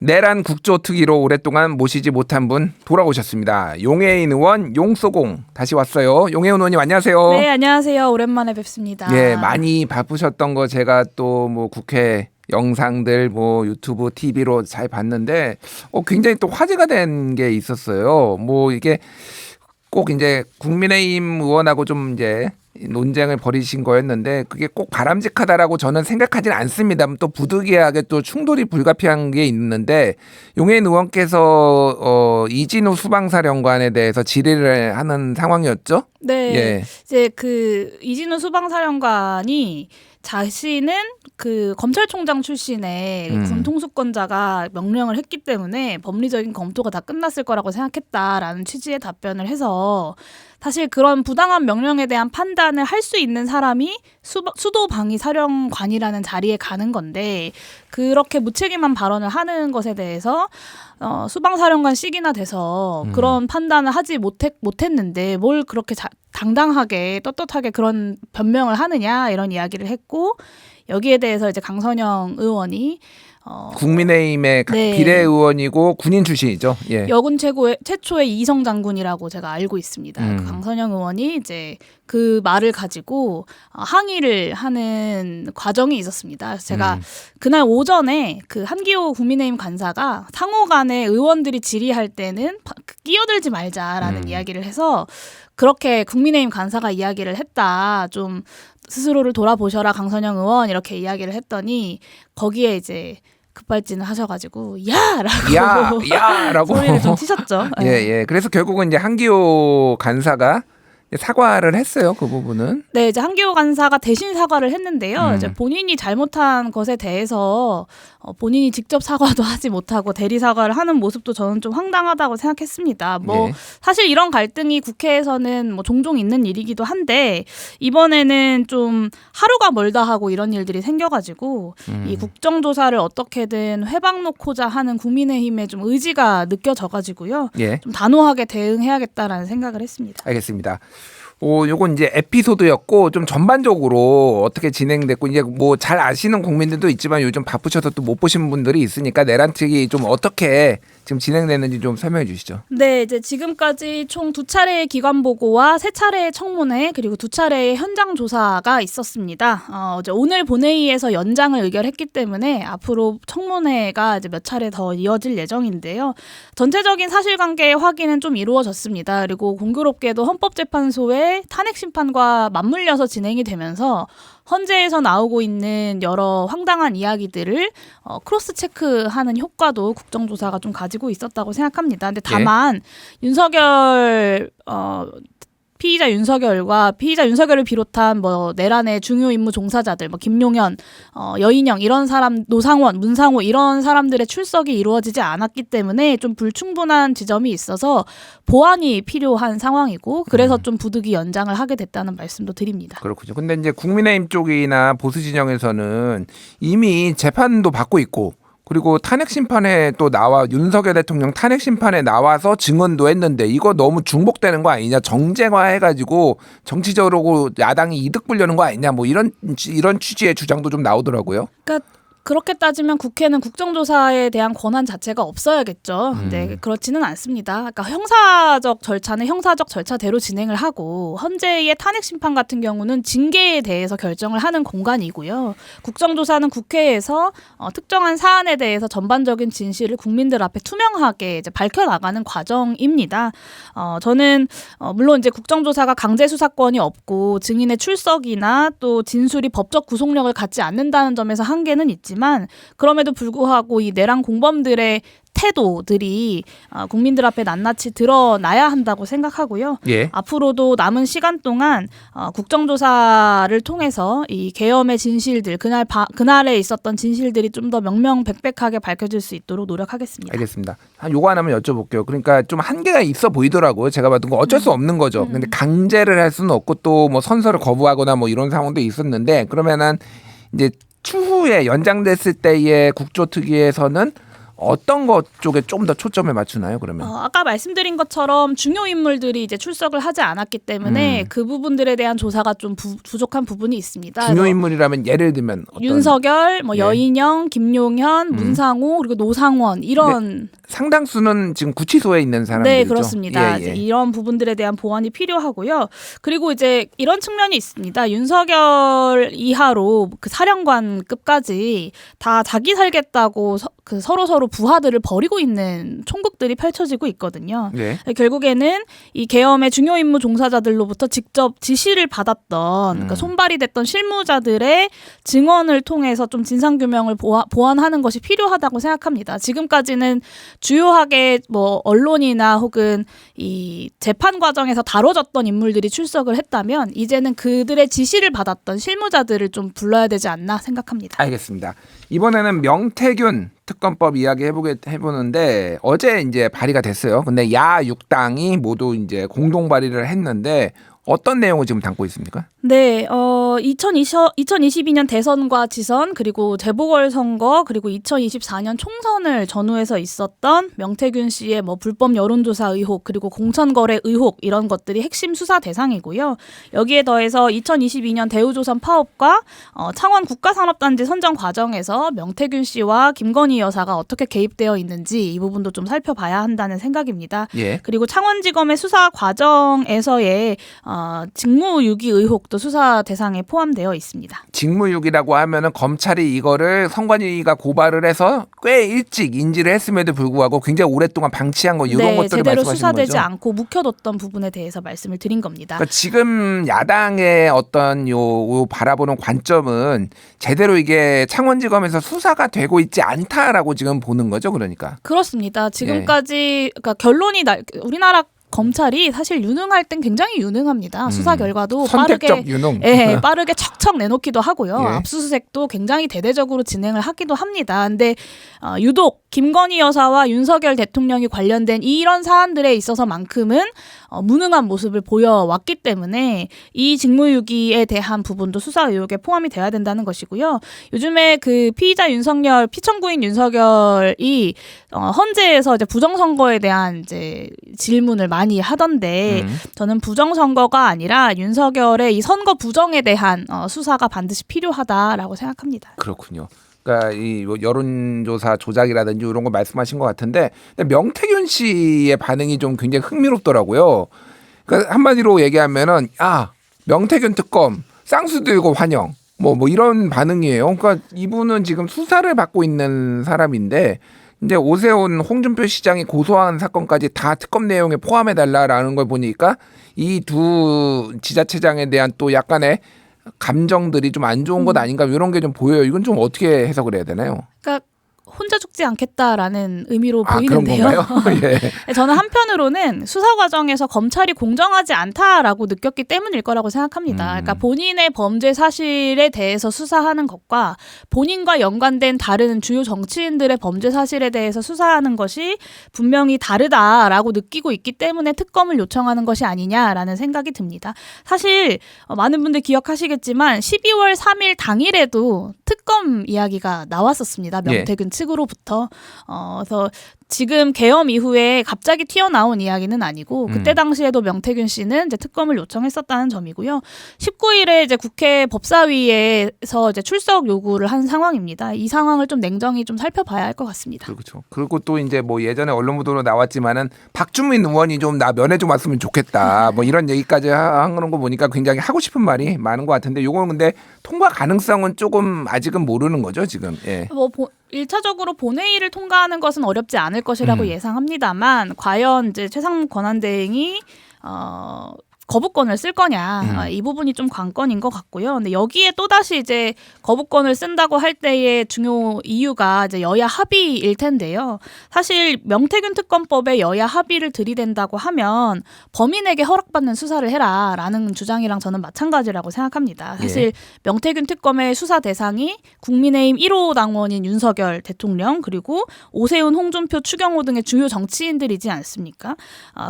내란 국조특위로 오랫동안 모시지 못한 분 돌아오셨습니다. 용해인 의원 용쏘공 다시 왔어요. 용해인 의원님 안녕하세요. 네, 안녕하세요. 오랜만에 뵙습니다. 예, 많이 바쁘셨던 거 제가 또 뭐 국회 영상들 뭐 유튜브 TV로 잘 봤는데 굉장히 또 화제가 된 게 있었어요. 뭐 이게 꼭 이제 국민의힘 의원하고 좀 이제 논쟁을 벌이신 거였는데 그게 꼭 바람직하다라고 저는 생각하지는 않습니다. 또 부득이하게 또 충돌이 불가피한 게 있는데 용해인 의원께서 이진우 수방사령관에 대해서 질의를 하는 상황이었죠? 네, 예. 이제 그 이진우 수방사령관이 자신은 그 검찰총장 출신의 군 통수권자가 명령을 했기 때문에 법리적인 검토가 다 끝났을 거라고 생각했다라는 취지의 답변을 해서 사실 그런 부당한 명령에 대한 판단을 할 수 있는 사람이 수도방위사령관이라는 자리에 가는 건데 그렇게 무책임한 발언을 하는 것에 대해서 수방사령관씩이나 돼서 그런 판단을 하지 못했는데 뭘 그렇게 당당하게 떳떳하게 그런 변명을 하느냐 이런 이야기를 했고 여기에 대해서 이제 강선영 의원이 국민의힘의 네. 비례의원이고 군인 출신이죠. 예. 여군 최초의 이성 장군이라고 제가 알고 있습니다. 그 강선영 의원이 이제 그 말을 가지고 항의를 하는 과정이 있었습니다. 제가 그날 오전에 그 한기호 국민의힘 간사가 상호간에 의원들이 질의할 때는 끼어들지 말자라는 이야기를 해서 그렇게 국민의힘 간사가 이야기를 했다. 좀 스스로를 돌아보셔라 강선영 의원 이렇게 이야기를 했더니 거기에 이제 급발진을 하셔가지고 야라고 소리를 좀 치셨죠. 예. 그래서 결국은 이제 한기호 간사가 사과를 했어요. 그 부분은. 네, 이제 한기호 간사가 대신 사과를 했는데요. 이제 본인이 잘못한 것에 대해서 본인이 직접 사과도 하지 못하고 대리 사과를 하는 모습도 저는 좀 황당하다고 생각했습니다. 뭐 예. 사실 이런 갈등이 국회에서는 뭐 종종 있는 일이기도 한데 이번에는 좀 하루가 멀다 하고 이런 일들이 생겨가지고 이 국정조사를 어떻게든 회방 놓고자 하는 국민의힘의 좀 의지가 느껴져가지고요. 예. 좀 단호하게 대응해야겠다라는 생각을 했습니다. 알겠습니다. 요건 이제 에피소드였고 좀 전반적으로 어떻게 진행됐고 이제 뭐 잘 아시는 국민들도 있지만 요즘 바쁘셔서 또 못 보신 분들이 있으니까 내란 특위 좀 어떻게 지금 진행됐는지 좀 설명해 주시죠. 네, 이제 지금까지 총 2차례의 기관 보고와 3차례의 청문회 그리고 2차례의 현장 조사가 있었습니다. 이제 오늘 본회의에서 연장을 의결했기 때문에 앞으로 청문회가 이제 몇 차례 더 이어질 예정인데요. 전체적인 사실관계의 확인은 좀 이루어졌습니다. 그리고 공교롭게도 헌법재판소의 탄핵 심판과 맞물려서 진행이 되면서 헌재에서 나오고 있는 여러 황당한 이야기들을 크로스 체크하는 효과도 국정조사가 좀 가지고 있었다고 생각합니다. 근데 다만 윤석열 피의자 윤석열을 비롯한 뭐 내란의 중요 임무 종사자들, 뭐 김용현, 여인영 이런 사람, 노상원, 문상호 이런 사람들의 출석이 이루어지지 않았기 때문에 좀 불충분한 지점이 있어서 보완이 필요한 상황이고 그래서 좀 부득이 연장을 하게 됐다는 말씀도 드립니다. 그렇군요. 근데 이제 국민의힘 쪽이나 보수 진영에서는 이미 재판도 받고 있고 그리고 탄핵 심판에 또 윤석열 대통령 탄핵 심판에 나와서 증언도 했는데 이거 너무 중복되는 거 아니냐, 정쟁화해가지고 정치적으로 야당이 이득 보려는 거 아니냐, 뭐 이런 취지의 주장도 좀 나오더라고요. 그러니까 그렇게 따지면 국회는 국정조사에 대한 권한 자체가 없어야겠죠. 근데 그렇지는 않습니다. 그러니까 형사적 절차는 형사적 절차대로 진행을 하고 헌재의 탄핵 심판 같은 경우는 징계에 대해서 결정을 하는 공간이고요. 국정조사는 국회에서 특정한 사안에 대해서 전반적인 진실을 국민들 앞에 투명하게 이제 밝혀나가는 과정입니다. 저는 물론 이제 국정조사가 강제 수사권이 없고 증인의 출석이나 또 진술이 법적 구속력을 갖지 않는다는 점에서 한계는 있지만 그럼에도 불구하고 이 내란 공범들의 태도들이 국민들 앞에 낱낱이 드러나야 한다고 생각하고요. 예. 앞으로도 남은 시간 동안 국정조사를 통해서 이 계엄의 진실들, 그날에 있었던 진실들이 좀 더 명명백백하게 밝혀질 수 있도록 노력하겠습니다. 알겠습니다. 요거 하나만 여쭤볼게요. 그러니까 좀 한계가 있어 보이더라고요. 제가 봐도 어쩔 수 없는 거죠. 근데 강제를 할 수는 없고 또 뭐 선서를 거부하거나 뭐 이런 상황도 있었는데 그러면은 이제 추후에 연장됐을 때의 국조특위에서는 어떤 것 쪽에 좀 더 초점을 맞추나요? 그러면 아까 말씀드린 것처럼 중요 인물들이 이제 출석을 하지 않았기 때문에 그 부분들에 대한 조사가 좀 부족한 부분이 있습니다. 중요 인물이라면 예를 들면 어떤 윤석열, 뭐 예. 여인영, 김용현, 문상호 그리고 노상원 이런 상당수는 지금 구치소에 있는 사람들이죠. 네, 그렇습니다. 예, 예. 이제 이런 부분들에 대한 보완이 필요하고요. 그리고 이제 이런 측면이 있습니다. 윤석열 이하로 그 사령관급까지 다 자기 살겠다고 그 서로 부하들을 버리고 있는 총국들이 펼쳐지고 있거든요. 네. 결국에는 이 계엄의 중요 임무 종사자들로부터 직접 지시를 받았던 그러니까 손발이 됐던 실무자들의 증언을 통해서 좀 진상규명을 보완하는 것이 필요하다고 생각합니다. 지금까지는 주요하게 뭐 언론이나 혹은 이 재판 과정에서 다뤄졌던 인물들이 출석을 했다면 이제는 그들의 지시를 받았던 실무자들을 좀 불러야 되지 않나 생각합니다. 알겠습니다. 이번에는 명태균 특검법 이야기 해보는데 어제 이제 발의가 됐어요. 근데 야 6당이 모두 이제 공동 발의를 했는데 어떤 내용을 지금 담고 있습니까? 네, 2022년 대선과 지선 그리고 재보궐선거 그리고 2024년 총선을 전후해서 있었던 명태균 씨의 뭐 불법 여론조사 의혹 그리고 공천거래 의혹 이런 것들이 핵심 수사 대상이고요. 여기에 더해서 2022년 대우조선 파업과 창원 국가산업단지 선정 과정에서 명태균 씨와 김건희 여사가 어떻게 개입되어 있는지 이 부분도 좀 살펴봐야 한다는 생각입니다. 예. 그리고 창원지검의 수사 과정에서의 직무유기 의혹도 수사 대상에 포함되어 있습니다. 직무유기라고 하면은 검찰이 이거를 선관위가 고발을 해서 꽤 일찍 인지를 했음에도 불구하고 굉장히 오랫동안 방치한 거 이런 것들을 제대로 말씀하시는 수사되지 거죠? 않고 묵혀뒀던 부분에 대해서 말씀을 드린 겁니다. 그러니까 지금 야당의 어떤 요 바라보는 관점은 제대로 이게 창원지검에서 수사가 되고 있지 않다라고 지금 보는 거죠, 그러니까. 그렇습니다. 지금까지 그러니까 결론이 우리나라 검찰이 사실 유능할 땐 굉장히 유능합니다. 수사 결과도 선택적 유능. 빠르게 척척 내놓기도 하고요. 예. 압수수색도 굉장히 대대적으로 진행을 하기도 합니다. 근데 유독 김건희 여사와 윤석열 대통령이 관련된 이런 사안들에 있어서만큼은 무능한 모습을 보여왔기 때문에 이 직무유기에 대한 부분도 수사 의혹에 포함이 돼야 된다는 것이고요. 요즘에 그 피의자 윤석열, 피청구인 윤석열이 헌재에서 이제 부정선거에 대한 이제 질문을 많이 하던데 저는 부정선거가 아니라 윤석열의 이 선거 부정에 대한 수사가 반드시 필요하다라고 생각합니다. 그렇군요. 그러니까 이 여론조사 조작이라든지 이런 거 말씀하신 것 같은데 근데 명태균 씨의 반응이 좀 굉장히 흥미롭더라고요. 그러니까 한마디로 얘기하면은 명태균 특검 쌍수 들고 환영 뭐 이런 반응이에요. 그러니까 이분은 지금 수사를 받고 있는 사람인데 이제 오세훈 홍준표 시장이 고소한 사건까지 다 특검 내용에 포함해 달라라는 걸 보니까 이 두 지자체장에 대한 또 약간의 감정들이 좀 안 좋은 것 아닌가 이런 게 좀 보여요. 이건 좀 어떻게 해석을 해야 되나요? 그러니까 혼자 죽지 않겠다라는 의미로 그런 보이는데요. 건가요? 예. 저는 한편으로는 수사 과정에서 검찰이 공정하지 않다라고 느꼈기 때문일 거라고 생각합니다. 그러니까 본인의 범죄 사실에 대해서 수사하는 것과 본인과 연관된 다른 주요 정치인들의 범죄 사실에 대해서 수사하는 것이 분명히 다르다라고 느끼고 있기 때문에 특검을 요청하는 것이 아니냐라는 생각이 듭니다. 사실 많은 분들 기억하시겠지만 12월 3일 당일에도 특검 이야기가 나왔었습니다. 명태균 측으로부터. 그래서 지금 계엄 이후에 갑자기 튀어나온 이야기는 아니고 그때 당시에도 명태균 씨는 이제 특검을 요청했었다는 점이고요. 19일에 이제 국회 법사위에서 이제 출석 요구를 한 상황입니다. 이 상황을 좀 냉정히 좀 살펴봐야 할 것 같습니다. 그렇죠. 그리고 또 이제 뭐 예전에 언론 보도로 나왔지만은 박주민 의원이 좀 나 면회 좀 왔으면 좋겠다. 뭐 이런 얘기까지 하는 거 보니까 굉장히 하고 싶은 말이 많은 것 같은데 요거는 근데 통과 가능성은 조금 아직은 모르는 거죠, 지금. 예. 1차적으로 본회의를 통과하는 것은 어렵지 않을 것이라고 예상합니다만 과연 이제 최상무 권한대행이 거부권을 쓸 거냐 이 부분이 좀 관건인 것 같고요. 근데 여기에 또 다시 이제 거부권을 쓴다고 할 때의 중요 이유가 이제 여야 합의일 텐데요. 사실 명태균 특검법에 여야 합의를 들이댄다고 하면 범인에게 허락받는 수사를 해라라는 주장이랑 저는 마찬가지라고 생각합니다. 사실 명태균 특검의 수사 대상이 국민의힘 1호 당원인 윤석열 대통령 그리고 오세훈, 홍준표, 추경호 등의 주요 정치인들이지 않습니까?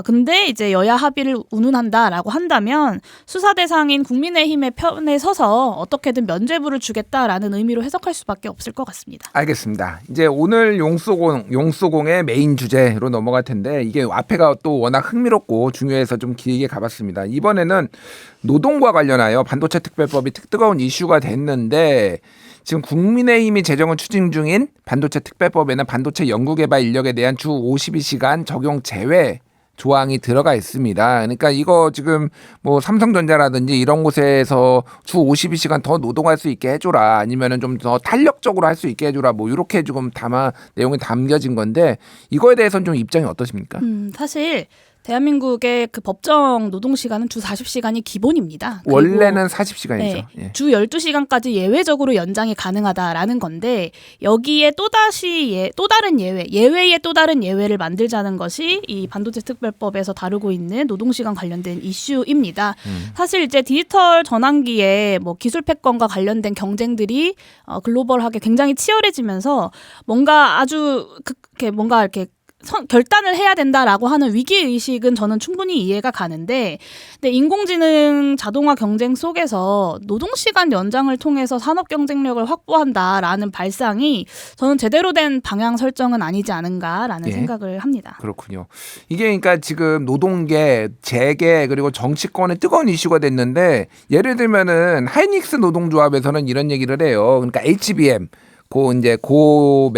근데 이제 여야 합의를 운운한다라고 된다라고 한다면 수사 대상인 국민의힘의 편에 서서 어떻게든 면죄부를 주겠다라는 의미로 해석할 수밖에 없을 것 같습니다. 알겠습니다. 이제 오늘 용수공의 메인 주제로 넘어갈 텐데 이게 앞에가 또 워낙 흥미롭고 중요해서 좀 길게 가봤습니다. 이번에는 노동과 관련하여 반도체 특별법이 뜨거운 이슈가 됐는데 지금 국민의힘이 제정을 추진 중인 반도체 특별법에는 반도체 연구개발 인력에 대한 주 52시간 적용 제외 조항이 들어가 있습니다. 그러니까 이거 지금 뭐 삼성전자라든지 이런 곳에서 주 52시간 더 노동할 수 있게 해줘라, 아니면은 좀 더 탄력적으로 할 수 있게 해줘라, 뭐 이렇게 조금 내용이 담겨진 건데 이거에 대해서는 좀 입장이 어떠십니까? 사실 대한민국의 그 법정 노동 시간은 주 40시간이 기본입니다. 원래는 40시간이죠. 네, 예. 주 12시간까지 예외적으로 연장이 가능하다라는 건데 여기에 또 다른 예외의 또 다른 예외를 만들자는 것이 이 반도체 특별법에서 다루고 있는 노동시간 관련된 이슈입니다. 사실 이제 디지털 전환기에 뭐 기술 패권과 관련된 경쟁들이 글로벌하게 굉장히 치열해지면서 뭔가 이렇게 결단을 해야 된다라고 하는 위기의식은 저는 충분히 이해가 가는데, 근데 인공지능 자동화 경쟁 속에서 노동시간 연장을 통해서 산업 경쟁력을 확보한다라는 발상이 저는 제대로 된 방향 설정은 아니지 않은가라는 생각을 합니다. 그렇군요. 이게 그러니까 지금 노동계, 재계 그리고 정치권의 뜨거운 이슈가 됐는데 예를 들면은 하이닉스 노동조합에서는 이런 얘기를 해요. 그러니까 HBM, 고대형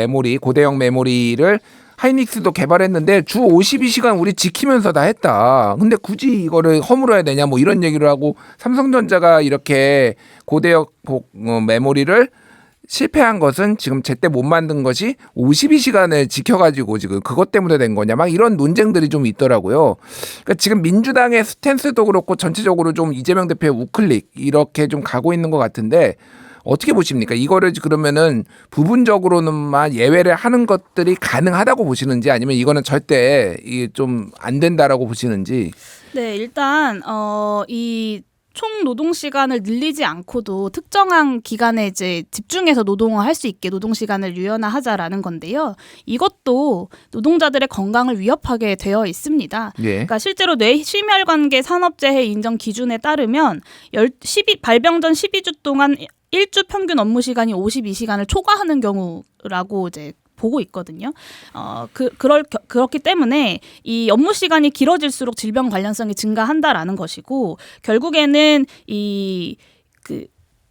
메모리를 하이닉스도 개발했는데 주 52시간 우리 지키면서 다 했다. 근데 굳이 이거를 허물어야 되냐 뭐 이런 얘기를 하고, 삼성전자가 이렇게 고대형 메모리를 실패한 것은 지금 제때 못 만든 것이 52시간을 지켜가지고 지금 그것 때문에 된 거냐 막 이런 논쟁들이 좀 있더라고요. 그러니까 지금 민주당의 스탠스도 그렇고 전체적으로 좀 이재명 대표의 우클릭 이렇게 좀 가고 있는 것 같은데 어떻게 보십니까? 이거를 그러면은 부분적으로는만 예외를 하는 것들이 가능하다고 보시는지, 아니면 이거는 절대 이게 좀 안 된다라고 보시는지. 네, 일단 이 총 노동 시간을 늘리지 않고도 특정한 기간에 이제 집중해서 노동을 할 수 있게 노동 시간을 유연화하자라는 건데요. 이것도 노동자들의 건강을 위협하게 되어 있습니다. 예. 그러니까 실제로 뇌심혈관계 산업재해 인정 기준에 따르면 발병 전 12주 동안 일주 평균 업무 시간이 52시간을 초과하는 경우라고 이제 보고 있거든요. 그렇기 때문에 이 업무 시간이 길어질수록 질병 관련성이 증가한다라는 것이고, 결국에는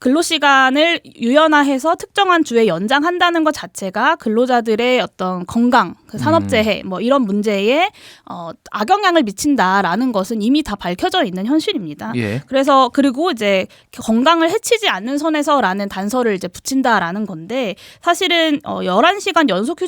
근로시간을 유연화해서 특정한 주에 연장한다는 것 자체가 근로자들의 어떤 건강, 산업재해 뭐 이런 문제에 악영향을 미친다라는 것은 이미 다 밝혀져 있는 현실입니다. 예. 그리고 이제 건강을 해치지 않는 선에서라는 단서를 이제 붙인다라는 건데, 사실은 11시간 연속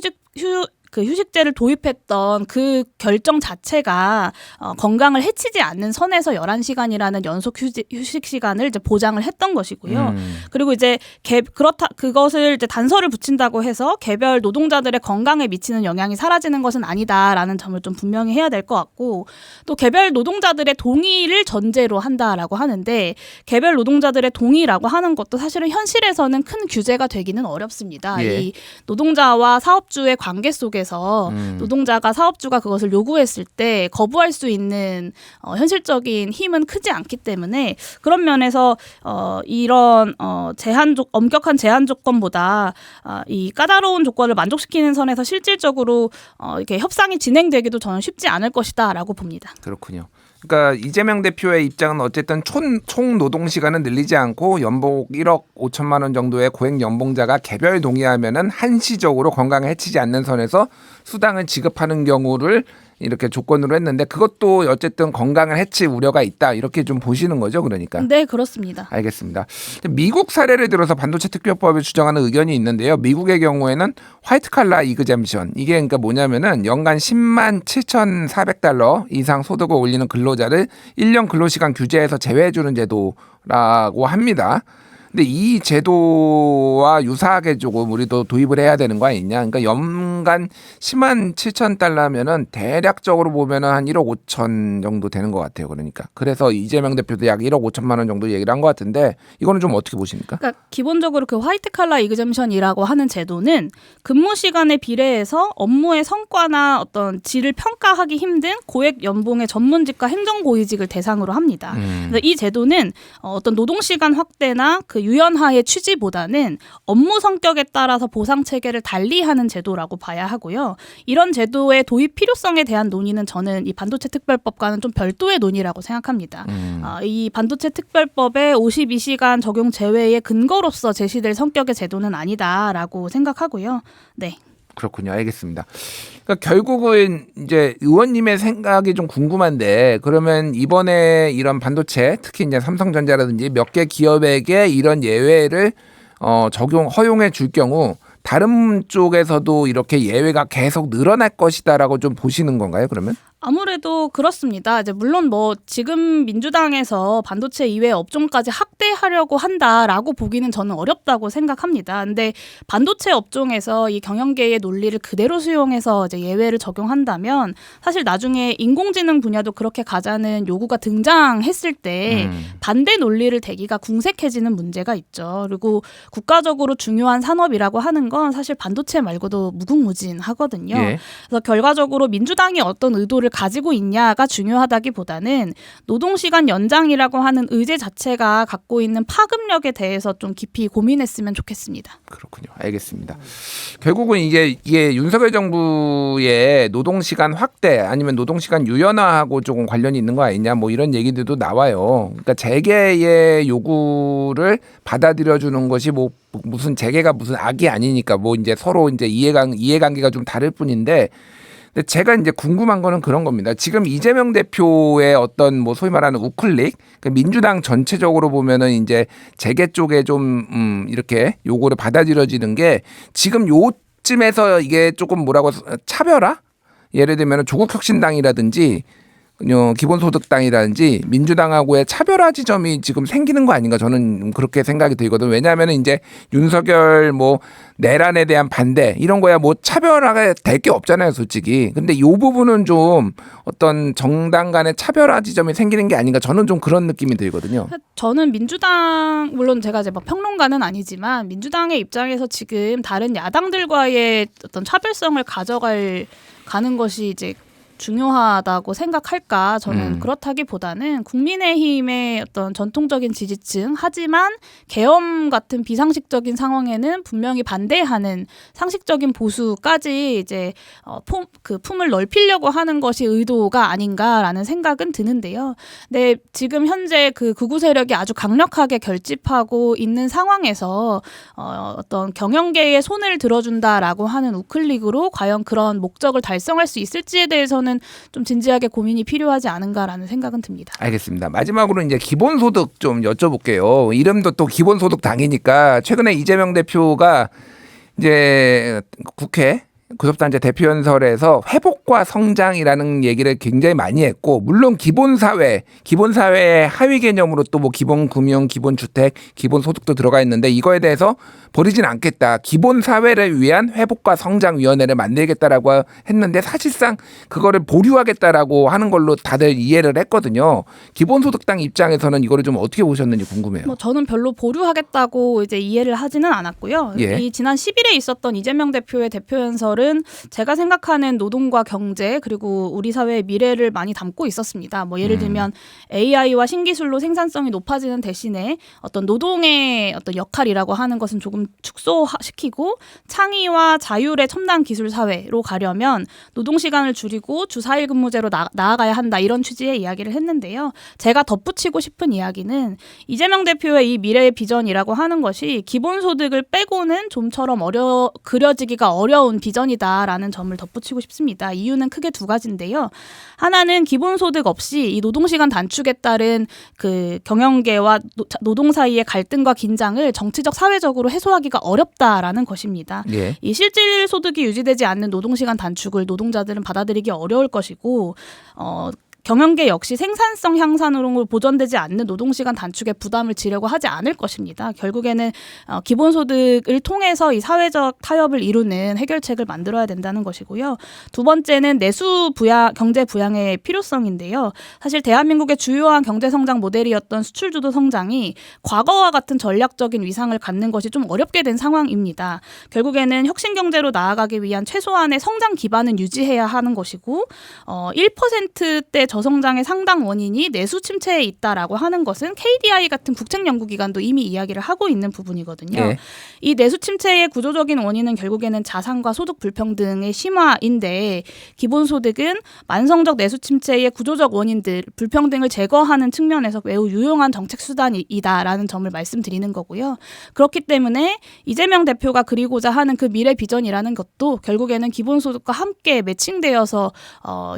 휴식제를 도입했던 그 결정 자체가 건강을 해치지 않는 선에서 11시간이라는 연속 휴식 시간을 이제 보장을 했던 것이고요. 그리고 이제 그것을 이제 단서를 붙인다고 해서 개별 노동자들의 건강에 미치는 영향이 사라지는 것은 아니다라는 점을 좀 분명히 해야 될 것 같고, 또 개별 노동자들의 동의를 전제로 한다라고 하는데, 개별 노동자들의 동의라고 하는 것도 사실은 현실에서는 큰 규제가 되기는 어렵습니다. 예. 이 노동자와 사업주의 관계 속에 노동자가 사업주가 그것을 요구했을 때 거부할 수 있는 현실적인 힘은 크지 않기 때문에, 그런 면에서 이런 엄격한 제한 조건보다 이 까다로운 조건을 만족시키는 선에서 실질적으로 이렇게 협상이 진행되기도 저는 쉽지 않을 것이다라고 봅니다. 그렇군요. 그러니까 이재명 대표의 입장은 어쨌든 총 노동 시간은 늘리지 않고 연봉 1억 5천만 원 정도의 고액 연봉자가 개별 동의하면은 한시적으로 건강을 해치지 않는 선에서 수당을 지급하는 경우를 이렇게 조건으로 했는데, 그것도 어쨌든 건강을 해칠 우려가 있다 이렇게 좀 보시는 거죠, 그러니까. 네, 그렇습니다. 알겠습니다. 미국 사례를 들어서 반도체 특별법을 주장하는 의견이 있는데요. 미국의 경우에는 화이트 칼라 이그젬션, 이게 그러니까 뭐냐면은 연간 10만 7,400달러 이상 소득을 올리는 근로자를 1년 근로시간 규제에서 제외해주는 제도라고 합니다. 근데 이 제도와 유사하게 조금 우리도 도입을 해야 되는 거 아니냐. 그러니까 연간 10만 7천 달러면은 대략적으로 보면은 한 1억 5천 정도 되는 것 같아요. 그러니까. 그래서 이재명 대표도 약 1억 5천만 원 정도 얘기를 한 것 같은데 이거는 좀 어떻게 보십니까? 그러니까 기본적으로 그 화이트 칼라 이그젬션이라고 하는 제도는 근무 시간에 비례해서 업무의 성과나 어떤 질을 평가하기 힘든 고액 연봉의 전문직과 행정고위직을 대상으로 합니다. 그래서 이 제도는 어떤 노동시간 확대나 그 유연화의 취지보다는 업무 성격에 따라서 보상 체계를 달리하는 제도라고 봐야 하고요. 이런 제도의 도입 필요성에 대한 논의는 저는 이 반도체 특별법과는 좀 별도의 논의라고 생각합니다. 이 반도체 특별법의 52시간 적용 제외의 근거로서 제시될 성격의 제도는 아니다라고 생각하고요. 네. 그렇군요. 알겠습니다. 그러니까 결국은 이제 의원님의 생각이 좀 궁금한데 그러면 이번에 이런 반도체 특히 이제 삼성전자라든지 몇 개 기업에게 이런 예외를 허용해 줄 경우 다른 쪽에서도 이렇게 예외가 계속 늘어날 것이다라고 좀 보시는 건가요? 그러면? 아무래도 그렇습니다. 이제 물론 뭐 지금 민주당에서 반도체 이외 업종까지 확대하려고 한다라고 보기는 저는 어렵다고 생각합니다. 근데 반도체 업종에서 이 경영계의 논리를 그대로 수용해서 이제 예외를 적용한다면 사실 나중에 인공지능 분야도 그렇게 가자는 요구가 등장했을 때 반대 논리를 대기가 궁색해지는 문제가 있죠. 그리고 국가적으로 중요한 산업이라고 하는 건 사실 반도체 말고도 무궁무진하거든요. 예. 그래서 결과적으로 민주당이 어떤 의도를 가지고 있냐가 중요하다기보다는 노동시간 연장이라고 하는 의제 자체가 갖고 있는 파급력에 대해서 좀 깊이 고민했으면 좋겠습니다. 그렇군요. 알겠습니다. 결국은 이게 윤석열 정부의 노동시간 확대 아니면 노동시간 유연화하고 조금 관련이 있는 거 아니냐 뭐 이런 얘기들도 나와요. 그러니까 재계의 요구를 받아들여주는 것이 뭐 무슨 재계가 무슨 악이 아니니까 뭐 이제 서로 이제 이해관계가 좀 다를 뿐인데 근데 제가 이제 궁금한 거는 그런 겁니다. 지금 이재명 대표의 어떤 뭐 소위 말하는 우클릭, 그러니까 민주당 전체적으로 보면은 이제 재계 쪽에 좀 이렇게 요거를 받아들여지는 게 지금 요쯤에서 이게 조금 뭐라고 차별화? 예를 들면 조국혁신당이라든지 기본소득당이라든지 민주당하고의 차별화 지점이 지금 생기는 거 아닌가 저는 그렇게 생각이 들거든요. 왜냐하면 이제 윤석열 뭐 내란에 대한 반대 이런 거야 뭐 차별화가 될 게 없잖아요, 솔직히. 근데 이 부분은 좀 어떤 정당 간의 차별화 지점이 생기는 게 아닌가 저는 좀 그런 느낌이 들거든요. 저는 민주당 물론 제가 이제 막 평론가는 아니지만 민주당의 입장에서 지금 다른 야당들과의 어떤 차별성을 가는 것이 이제 중요하다고 생각할까? 저는 그렇다기보다는 국민의힘의 어떤 전통적인 지지층 하지만 계엄 같은 비상식적인 상황에는 분명히 반대하는 상식적인 보수까지 이제 품을 넓히려고 하는 것이 의도가 아닌가라는 생각은 드는데요. 근데 지금 현재 그 극우 세력이 아주 강력하게 결집하고 있는 상황에서 어떤 경영계의 손을 들어준다라고 하는 우클릭으로 과연 그런 목적을 달성할 수 있을지에 대해서는 좀 진지하게 고민이 필요하지 않은가라는 생각은 듭니다. 알겠습니다. 마지막으로 이제 기본소득 좀 여쭤볼게요. 이름도 또 기본소득 당이니까 최근에 이재명 대표가 이제 국회 교섭단체 대표연설에서 회복과 성장이라는 얘기를 굉장히 많이 했고 물론 기본사회의 하위 개념으로 또 뭐 기본금융, 기본주택, 기본소득도 들어가 있는데 이거에 대해서 버리진 않겠다. 기본사회를 위한 회복과 성장위원회를 만들겠다라고 했는데 사실상 그거를 보류하겠다라고 하는 걸로 다들 이해를 했거든요. 기본소득당 입장에서는 이거를 좀 어떻게 보셨는지 궁금해요. 뭐 저는 별로 보류하겠다고 이제 이해를 하지는 않았고요. 예. 이 지난 10일에 있었던 이재명 대표의 대표연설은 제가 생각하는 노동과 경제 그리고 우리 사회의 미래를 많이 담고 있었습니다. 뭐 예를 들면 AI와 신기술로 생산성이 높아지는 대신에 어떤 노동의 어떤 역할이라고 하는 것은 조금 축소시키고 창의와 자율의 첨단 기술 사회로 가려면 노동 시간을 줄이고 주 4일 근무제로 나아가야 한다 이런 취지의 이야기를 했는데요. 제가 덧붙이고 싶은 이야기는 이재명 대표의 이 미래의 비전이라고 하는 것이 기본소득을 빼고는 좀처럼 그려지기가 어려운 비전이다라는 점을 덧붙이고 싶습니다. 이유는 크게 두 가지인데요. 하나는 기본소득 없이 이 노동시간 단축에 따른 그 경영계와 노동 사이의 갈등과 긴장을 정치적 사회적으로 해소하기가 어렵다라는 것입니다. 예. 이 실질 소득이 유지되지 않는 노동시간 단축을 노동자들은 받아들이기 어려울 것이고 경영계 역시 생산성 향상으로 보전되지 않는 노동시간 단축에 부담을 지려고 하지 않을 것입니다. 결국에는 기본소득을 통해서 이 사회적 타협을 이루는 해결책을 만들어야 된다는 것이고요. 두 번째는 내수 부양, 경제 부양의 필요성인데요. 사실 대한민국의 주요한 경제성장 모델이었던 수출주도 성장이 과거와 같은 전략적인 위상을 갖는 것이 좀 어렵게 된 상황입니다. 결국에는 혁신경제로 나아가기 위한 최소한의 성장 기반은 유지해야 하는 것이고 1%대 저성장의 상당 원인이 내수 침체에 있다라고 하는 것은 KDI 같은 국책연구기관도 이미 이야기를 하고 있는 부분이거든요. 네. 이 내수 침체의 구조적인 원인은 결국에는 자산과 소득 불평등의 심화인데 기본소득은 만성적 내수 침체의 구조적 원인들, 불평등을 제거하는 측면에서 매우 유용한 정책 수단이다라는 점을 말씀드리는 거고요. 그렇기 때문에 이재명 대표가 그리고자 하는 그 미래 비전이라는 것도 결국에는 기본소득과 함께 매칭되어서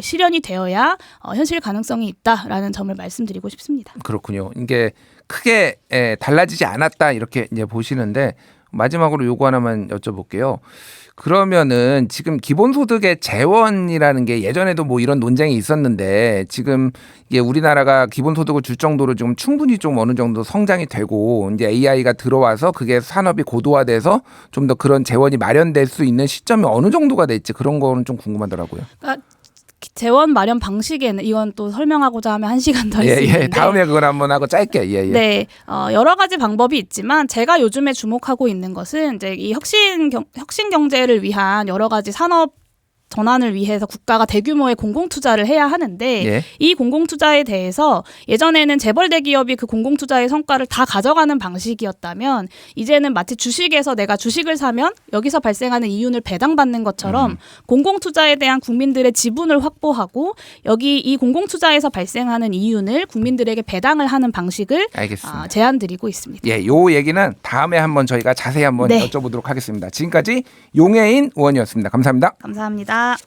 실현이 되어야 현실 가능성이 있다라는 점을 말씀드리고 싶습니다. 그렇군요. 이게 크게 달라지지 않았다 이렇게 이제 보시는데 마지막으로 요거 하나만 여쭤볼게요. 그러면은 지금 기본소득의 재원이라는 게 예전에도 뭐 이런 논쟁이 있었는데 지금 이게 우리나라가 기본소득을 줄 정도로 좀 충분히 좀 어느 정도 성장이 되고 이제 AI가 들어와서 그게 산업이 고도화돼서 좀 더 그런 재원이 마련될 수 있는 시점이 어느 정도가 될지 그런 거는 좀 궁금하더라고요. 그러니까 재원 마련 방식에는 이건 또 설명하고자 하면 1시간 더 할 수 있는데 다음에 그건 한번 하고 짧게. 네, 여러 가지 방법이 있지만 제가 요즘에 주목하고 있는 것은 이제 이 혁신 경제를 위한 여러 가지 산업 전환을 위해서 국가가 대규모의 공공투자를 해야 하는데 예. 이 공공투자에 대해서 예전에는 재벌 대기업이 그 공공투자의 성과를 다 가져가는 방식이었다면 이제는 마치 주식에서 내가 주식을 사면 여기서 발생하는 이윤을 배당받는 것처럼 공공투자에 대한 국민들의 지분을 확보하고 여기 이 공공투자에서 발생하는 이윤을 국민들에게 배당을 하는 방식을 알겠습니다. 제안드리고 있습니다. 예, 요 얘기는 다음에 한번 저희가 자세히 한번 네. 여쭤보도록 하겠습니다. 지금까지 용혜인 의원이었습니다. 감사합니다. 감사합니다.